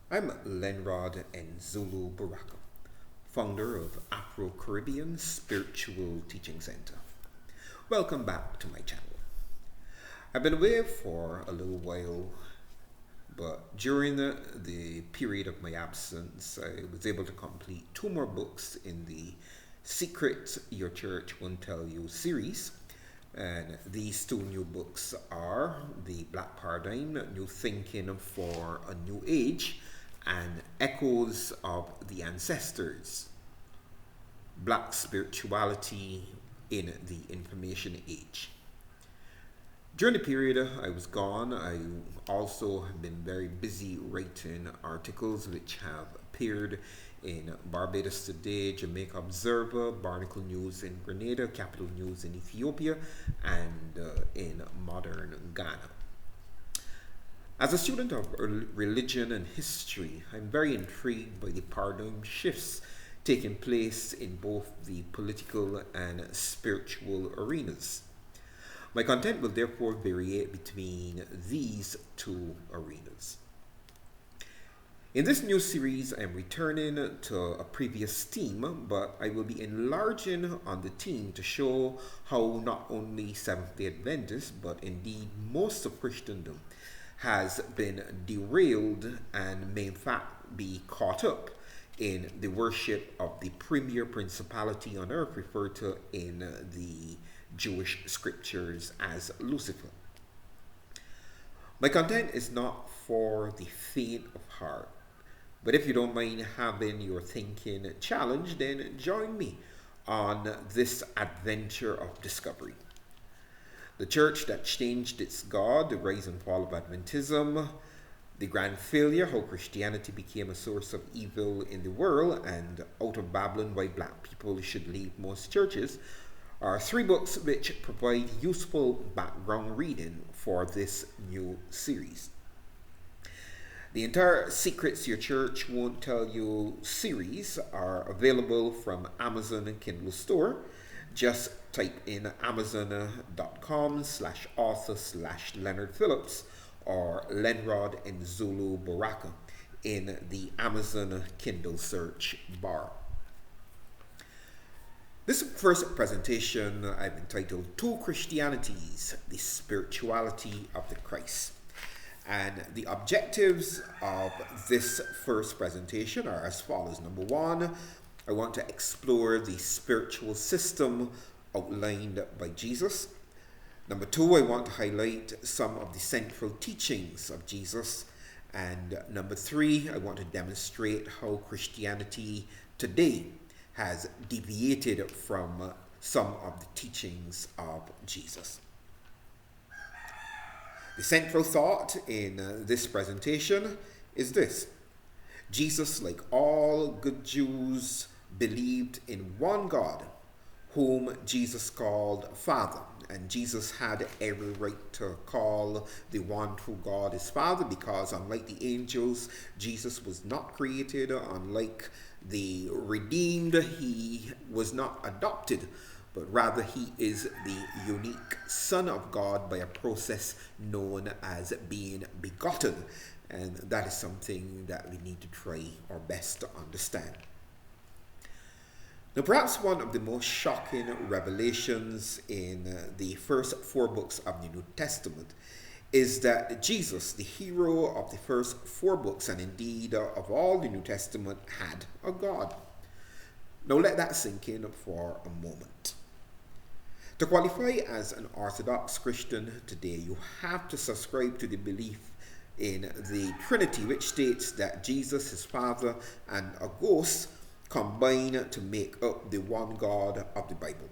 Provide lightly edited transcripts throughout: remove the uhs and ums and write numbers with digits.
I'm Lenrod Nzulu Baraka, founder of Afro-Caribbean Spiritual Teaching Center. Welcome back to my channel. I've been away for a little while, but during the period of my absence, I was able to complete 2 more books in the Secrets Your Church Won't Tell You series. And these 2 new books are The Black Paradigm, New Thinking for a New Age, and Echoes of the Ancestors, Black Spirituality in the Information Age. During the period I was gone, I also have been very busy writing articles which have appeared in Barbados Today, Jamaica Observer, Barnacle News in Grenada, Capital News in Ethiopia, and in modern Ghana. As a student of religion and history, I'm very intrigued by the paradigm shifts taking place in both the political and spiritual arenas. My content will therefore vary between these 2 arenas. In this new series, I am returning to a previous theme, but I will be enlarging on the theme to show how not only Seventh-day Adventists, but indeed most of Christendom, has been derailed and may in fact be caught up in the worship of the premier principality on earth referred to in the Jewish scriptures as Lucifer. My content is not for the faint of heart, but if you don't mind having your thinking challenged, then join me on this adventure of discovery. The church that changed its God, the rise and fall of Adventism, the grand failure, how Christianity became a source of evil in the world, and out of Babylon, why black people should leave most churches, are 3 books which provide useful background reading for this new series. The entire Secrets Your Church Won't Tell You series are available from Amazon and Kindle Store. Just type in amazon.com/author/Leonard Phillips or Lenrod Nzulu Baraka in the Amazon Kindle search bar. This first presentation I've entitled 2 Christianities, the Spirituality of the Christ. And the objectives of this first presentation are as follows. Number 1, I want to explore the spiritual system outlined by Jesus. Number 2, I want to highlight some of the central teachings of Jesus. And number 3, I want to demonstrate how Christianity today has deviated from some of the teachings of Jesus. The central thought in this presentation is this: Jesus, like all good Jews, believed in one God, whom Jesus called Father. And Jesus had every right to call the one true God his Father, because unlike the angels, Jesus was not created. Unlike the redeemed, he was not adopted, but rather he is the unique Son of God by a process known as being begotten. And that is something that we need to try our best to understand. Now, perhaps one of the most shocking revelations in the first 4 books of the New Testament is that Jesus, the hero of the first 4 books, and indeed of all the New Testament, had a God. Now, let that sink in for a moment. To qualify as an Orthodox Christian today, you have to subscribe to the belief in the Trinity, which states that Jesus, his Father, and a ghost combine to make up the one God of the Bible.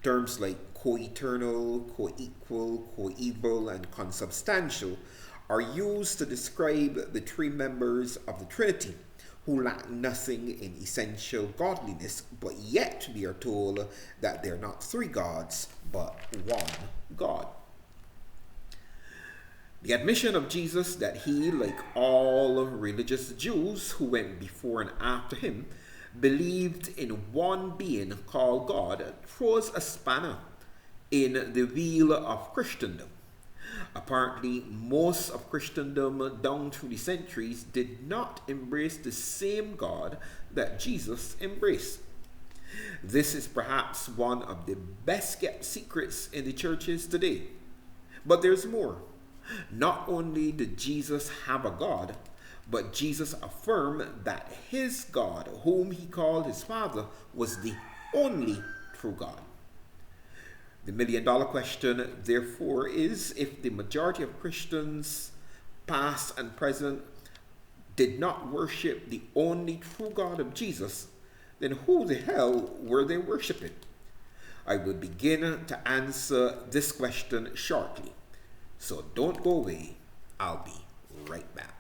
Terms like co-eternal, co-equal, co-equal, and consubstantial are used to describe the 3 members of the Trinity, who lack nothing in essential godliness, but yet we are told that they're not 3 gods, but one God. The admission of Jesus that he, like all religious Jews who went before and after him, believed in one being called God, throws a spanner in the wheel of Christendom. Apparently, most of Christendom down through the centuries did not embrace the same God that Jesus embraced. This is perhaps one of the best kept secrets in the churches today. But there's more. Not only did Jesus have a God, but Jesus affirmed that his God, whom he called his Father, was the only true God. The million-dollar question, therefore, is if the majority of Christians, past and present, did not worship the only true God of Jesus, then who the hell were they worshiping? I will begin to answer this question shortly. So don't go away. I'll be right back.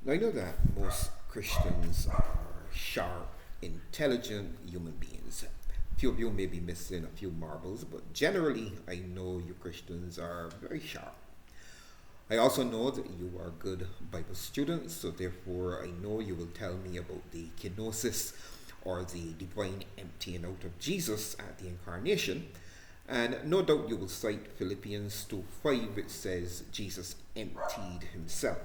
I know that most Christians are sharp, intelligent human beings. A few of you may be missing a few marbles, but generally I know you Christians are very sharp. I also know that you are good Bible students, so therefore I know you will tell me about the kenosis, or the divine emptying out of Jesus at the incarnation. And no doubt you will cite Philippians 2:5, which says Jesus emptied himself.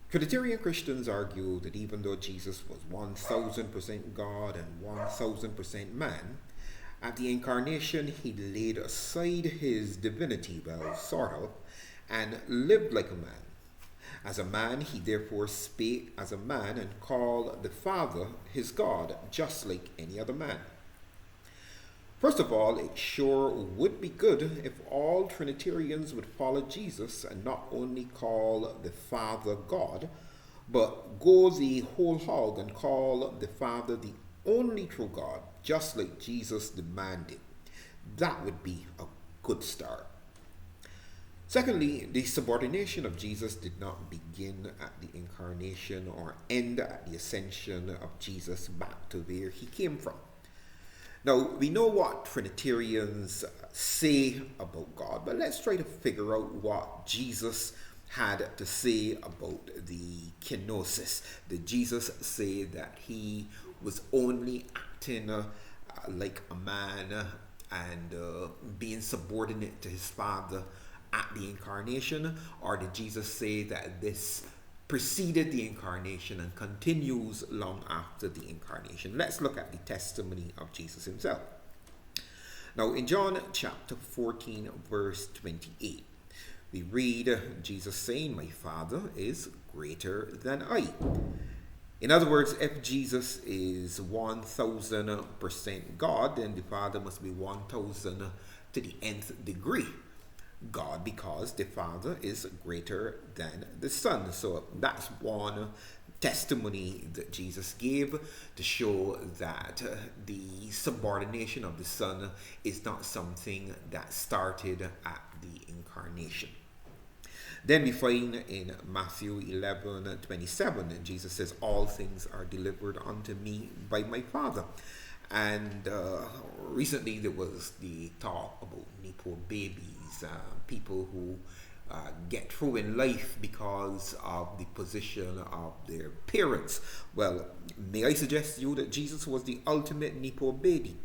Trinitarian Christians argue that even though Jesus was 1000% God and 1000% man, at the incarnation he laid aside his divinity, well, sort of, and lived like a man. As a man, he therefore spake as a man and called the Father his God, just like any other man. First of all, it sure would be good if all Trinitarians would follow Jesus and not only call the Father God, but go the whole hog and call the Father the only true God, just like Jesus demanded. That would be a good start. Secondly, the subordination of Jesus did not begin at the incarnation or end at the ascension of Jesus back to where he came from. Now, we know what Trinitarians say about God, but let's try to figure out what Jesus had to say about the kenosis. Did Jesus say that he was only acting like a man and being subordinate to his Father at the incarnation? Or did Jesus say that this preceded the incarnation and continues long after the incarnation? Let's look at the testimony of Jesus himself. Now, in John chapter 14, verse 28, we read Jesus saying, "My Father is greater than I." In other words, if Jesus is 1000% God, then the Father must be 1000 to the nth degree God, because the Father is greater than the Son. So that's one testimony that Jesus gave to show that the subordination of the Son is not something that started at the incarnation. Then we find in Matthew 11:27, Jesus says, "All things are delivered unto me by my Father." And recently there was the talk about newborn babies, people who get through in life because of the position of their parents. Well, may I suggest to you that Jesus was the ultimate Nepo baby.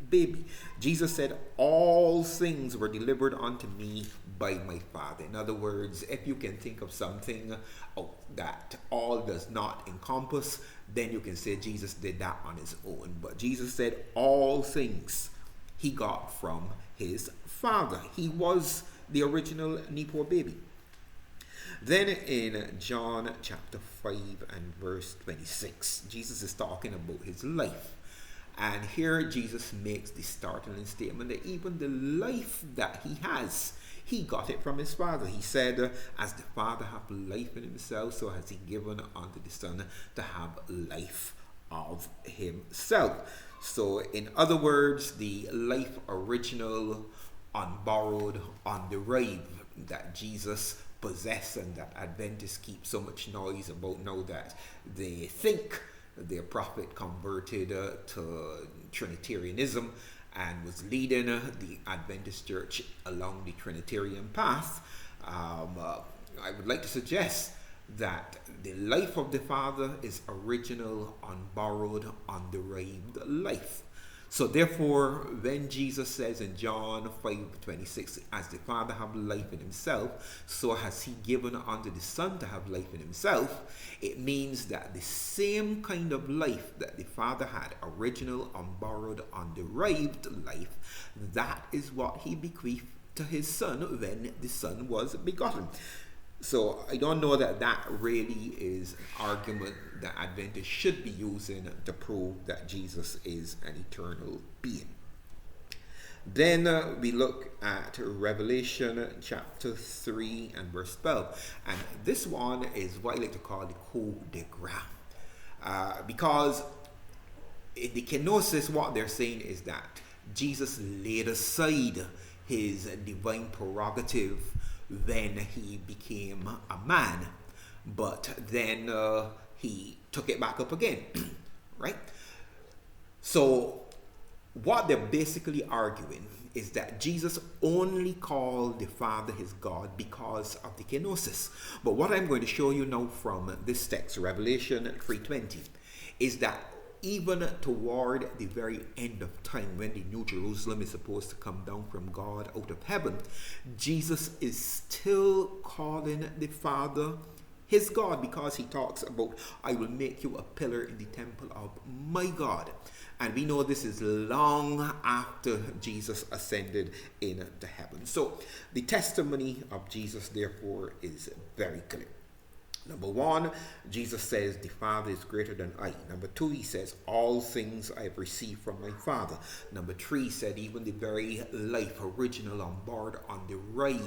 Jesus said, all things were delivered unto me by my Father. In other words, if you can think of something that all does not encompass, then you can say Jesus did that on his own. But Jesus said all things he got from his Father. He was the original Nepo baby. Then in John chapter 5 and verse 26, Jesus is talking about his life. And here Jesus makes the startling statement that even the life that he has, he got it from his Father. He said, as the Father hath life in himself, so has he given unto the Son to have life of himself. So in other words, the life original, unborrowed, underived that Jesus possess, and that Adventists keep so much noise about now that they think their prophet converted to Trinitarianism and was leading the Adventist church along the Trinitarian path. I would like to suggest that the life of the Father is original, unborrowed, underived life. So therefore, when Jesus says in John 5:26, as the Father have life in himself, so has he given unto the Son to have life in himself, it means that the same kind of life that the Father had, original, unborrowed, underived life, that is what he bequeathed to his Son when the Son was begotten. So I don't know that that really is an argument that Adventists should be using to prove that Jesus is an eternal being. Then we look at Revelation chapter 3 and verse 12. And this one is what I like to call the coup de grace. Because in the kenosis, what they're saying is that Jesus laid aside his divine prerogative when he became a man, but then he took it back up again, right? So what they're basically arguing is that Jesus only called the Father his God because of the kenosis. But what I'm going to show you now from this text, Revelation 3:20, is that even toward the very end of time, when the New Jerusalem is supposed to come down from God out of heaven, Jesus is still calling the Father his God, because he talks about, I will make you a pillar in the temple of my God. And we know this is long after Jesus ascended into heaven. So the testimony of Jesus, therefore, is very clear. Number one, Jesus says the Father is greater than I. Number two, he says all things I have received from my Father. Number three, he said even the very life, original, on board, on the ride,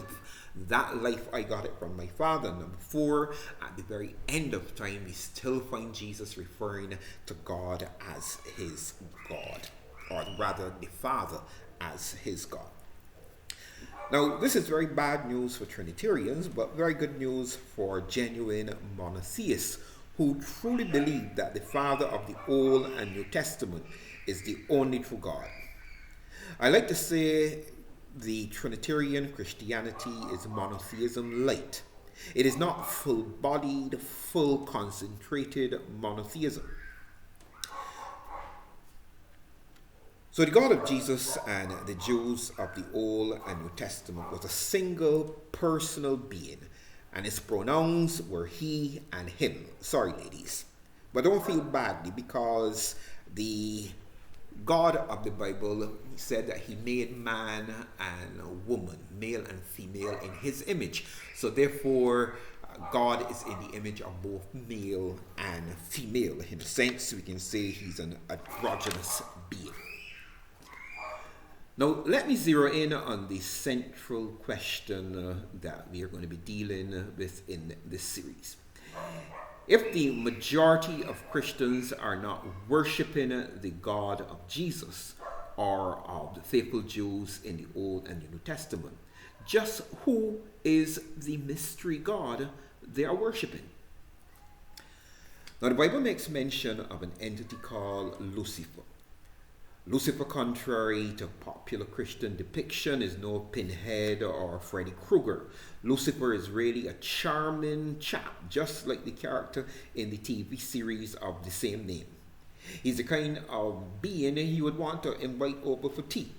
that life I got it from my Father. Number four, at the very end of time, we still find Jesus referring to God as his God, or rather the Father as his God. Now, this is very bad news for Trinitarians, but very good news for genuine monotheists who truly believe that the Father of the Old and New Testament is the only true God. I like to say the Trinitarian Christianity is Monotheism-Lite. It is not full-bodied, full concentrated monotheism. So the God of Jesus and the Jews of the Old and New Testament was a single personal being, and his pronouns were he and him. Sorry, ladies, but don't feel badly, because the God of the Bible said that he made man and woman, male and female, in his image. So therefore, God is in the image of both male and female. In a sense, we can say he's an androgynous being. Now, let me zero in on the central question that we are going to be dealing with in this series. If the majority of Christians are not worshiping the God of Jesus or of the faithful Jews in the Old and the New Testament, just who is the mystery God they are worshiping? Now, the Bible makes mention of an entity called Lucifer. Lucifer, contrary to popular Christian depiction, is no pinhead or Freddy Krueger. Lucifer is really a charming chap, just like the character in the TV series of the same name. He's the kind of being you would want to invite over for tea.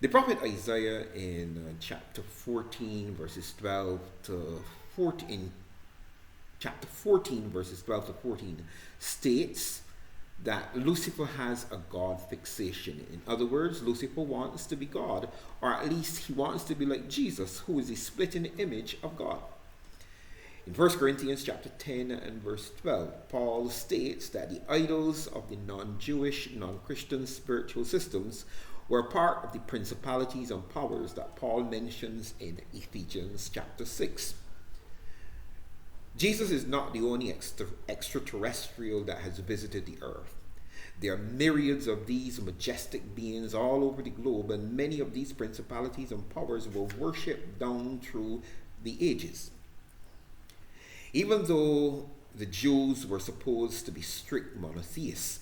The prophet Isaiah in chapter 14 verses 12 to 14, chapter 14 verses 12 to 14 states that Lucifer has a God fixation. In other words, Lucifer wants to be God, or at least he wants to be like Jesus, who is the splitting image of God. In 1 Corinthians chapter 10 and verse 12, Paul states that the idols of the non-Jewish, non-Christian spiritual systems were part of the principalities and powers that Paul mentions in Ephesians chapter 6. Jesus is not the only extraterrestrial that has visited the earth. There are myriads of these majestic beings all over the globe, and many of these principalities and powers were worshipped down through the ages. Even though the Jews were supposed to be strict monotheists,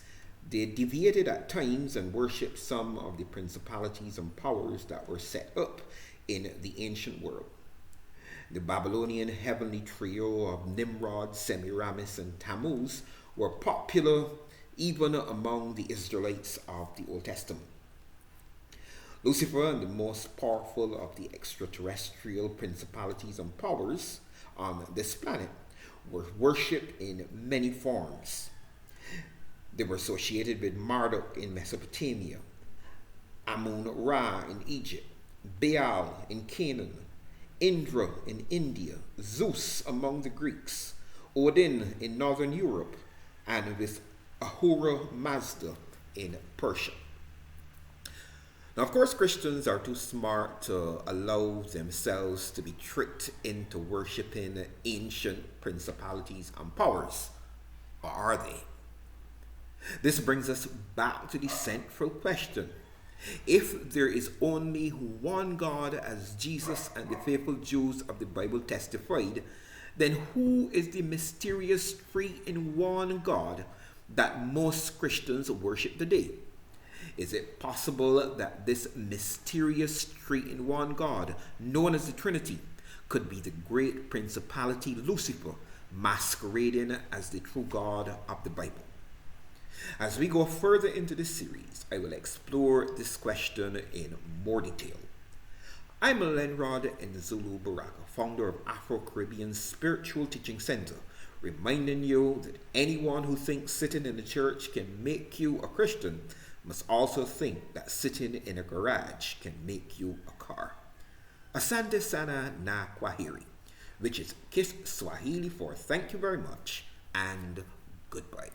they deviated at times and worshipped some of the principalities and powers that were set up in the ancient world. The Babylonian heavenly trio of Nimrod, Semiramis, and Tammuz were popular even among the Israelites of the Old Testament. Lucifer, and the most powerful of the extraterrestrial principalities and powers on this planet, were worshipped in many forms. They were associated with Marduk in Mesopotamia, Amun-Ra in Egypt, Baal in Canaan, Indra in India, Zeus among the Greeks, Odin in Northern Europe, and with Ahura Mazda in Persia. Now, of course, Christians are too smart to allow themselves to be tricked into worshipping ancient principalities and powers. Or are they? This brings us back to the central question. If there is only one God, as Jesus and the faithful Jews of the Bible testified, then who is the mysterious three-in-one God that most Christians worship today? Is it possible that this mysterious three-in-one God, known as the Trinity, could be the great principality Lucifer, masquerading as the true God of the Bible? As we go further into this series, I will explore this question in more detail. I'm Lenrod Nzulu Baraka, founder of Afro-Caribbean Spiritual Teaching Center, reminding you that anyone who thinks sitting in the church can make you a Christian must also think that sitting in a garage can make you a car. Asante sana na kwaheri, which is Kiswahili for thank you very much and goodbye.